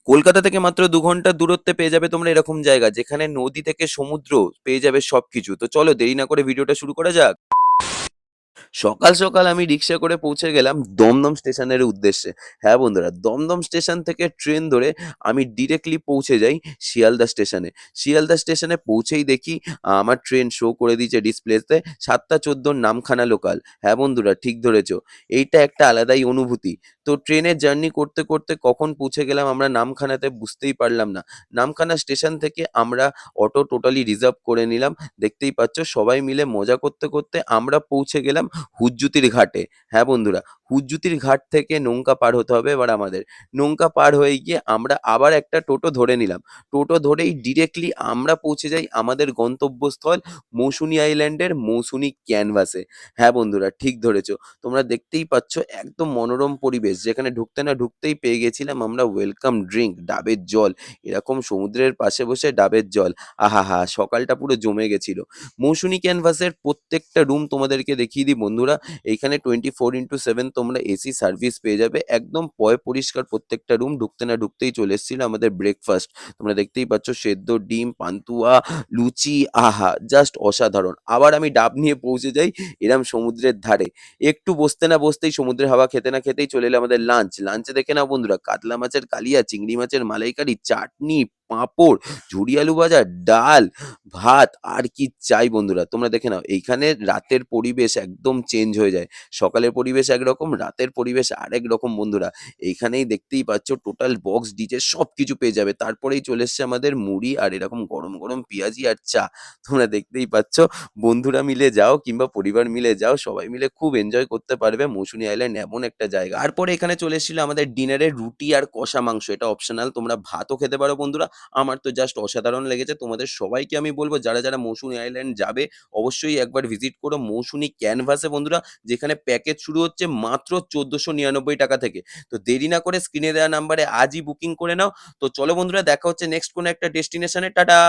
কলকাতা থেকে মাত্র ২ ঘন্টার দূরত্বে পেয়ে যাবে তোমরা এরকম জায়গা, যেখানে নদী থেকে সমুদ্র পেয়ে যাবে সবকিছু। তো চলো দেরি না করে ভিডিওটা শুরু করা যাক। সকাল, সকাল আমি রিক্সা করে পৌঁছে গেলাম দমদম স্টেশনের উদ্দেশ্যে। হ্যাঁ বন্ধুরা, দমদম স্টেশন থেকে ট্রেন ধরে আমি ডিরেক্টলি পৌঁছে যাই শিয়ালদা স্টেশনে। শিয়ালদা স্টেশনে পৌঁছেই দেখি আমার ট্রেন শো করে দিয়েছে ডিসপ্লেতে ৭ঃ১৪ নামখানা লোকাল। হ্যাঁ বন্ধুরা, ঠিক ধরেছ। এইটা একটা আলাদাই অনুভূতি। তো ট্রেনের জার্নি করতে, করতে কখন পৌঁছে গেলাম আমরা নামখানাতে বুঝতেই পারলাম না। নামখানা স্টেশন থেকে আমরা অটো টোটালি রিজার্ভ করে নিলাম। দেখতেই পাচ্ছ সবাই মিলে মজা করতে, করতে আমরা পৌঁছে গেলাম হুজ্জুতির ঘাটে। হ্যাঁ বন্ধুরা, হুজ্জুতির ঘাট থেকে নৌকা পার হতে হবে এবার আমাদের। নৌকা পার হয়ে গিয়ে আমরা আবার একটা টোটো ধরে নিলাম। টোটো ধরেই ডিরেক্টলি আমরা পৌঁছে যাই আমাদের গন্তব্যস্থল মৌসুনী আইল্যান্ডের মৌসুনী ক্যানভাসে। হ্যাঁ বন্ধুরা, ঠিক ধরেছ। তোমরা দেখতেই পাচ্ছ একদম মনোরম পরিবেশ, যেখানে ঢুকতে না ঢুকতেই পেয়ে গেছিলাম আমরা ওয়েলকাম ড্রিঙ্ক, ডাবের জল। এরকম সমুদ্রের পাশে বসে ডাবের জল, আহাহা! সকালটা পুরো জমে গেছিল। মৌসুনী ক্যানভাসের প্রত্যেকটা রুম তোমাদেরকে দেখিয়ে দিই বন্ধুরা। এইখানে 24x7 তোমরা এসি সার্ভিস পেয়ে যাবে। একদম পয় পরিষ্কার প্রত্যেকটা রুম। ঢুকতে না ঢুকতেই চলে এসেছিল আমাদের ব্রেকফাস্ট। তোমরা দেখতেই পাচ্ছ সেদ্ধ ডিম, পান্তুয়া, লুচি, আহা! জাস্ট অসাধারণ। আবার আমি ডাব নিয়ে পৌঁছে যাই এরম সমুদ্রের ধারে। একটু বসতে না বসতেই সমুদ্রের হাওয়া খেতে না খেতেই চলে এলো আমাদের লাঞ্চ। লাঞ্চে দেখে নাও বন্ধুরা, কাতলা মাছের কালিয়া, চিংড়ি মাছের মালাইকারি, চাটনি, পাঁপড়, ঝুরি আলু ভাজা, ডাল, ভাত, আর কি চাই বন্ধুরা? তোমরা দেখে নাও। এইখানে রাতের পরিবেশ একদম চেঞ্জ হয়ে যায়। সকালের পরিবেশ একরকম, রাতের পরিবেশ আরেক রকম বন্ধুরা। এইখানেই দেখতেই পাচ্ছ টোটাল বক্স ডিজে সবকিছু পেয়ে যাবে। তারপরেই চলে এসছে আমাদের মুড়ি আর এরকম গরম, গরম পেঁয়াজি আর চা। তোমরা দেখতেই পাচ্ছ। বন্ধুরা মিলে যাও কিংবা পরিবার মিলে যাও, সবাই মিলে খুব এনজয় করতে পারবে। মৌসুনী আইল্যান্ড এমন একটা জায়গা। তারপরে এখানে চলে এসেছিল আমাদের ডিনারে রুটি আর কষা মাংস। এটা অপশনাল, তোমরা ভাতও খেতে পারো বন্ধুরা। আমার তো জাস্ট অসাধারণ লেগেছে। তোমাদের সবাইকে আমি বলব, যারা, যারা মৌসুনী আইল্যান্ড যাবে অবশ্যই একবার ভিজিট করো মৌসুনী ক্যানভাসে বন্ধুরা, যেখানে প্যাকেজ শুরু হচ্ছে মাত্র ৳১৪৯৯ থেকে। তো দেরি না করে স্ক্রিনে দেওয়া নাম্বারে আজই বুকিং করে নাও। তো চলো বন্ধুরা, দেখা হচ্ছে নেক্সট কোনো একটা ডেস্টিনেশনে। টাটা।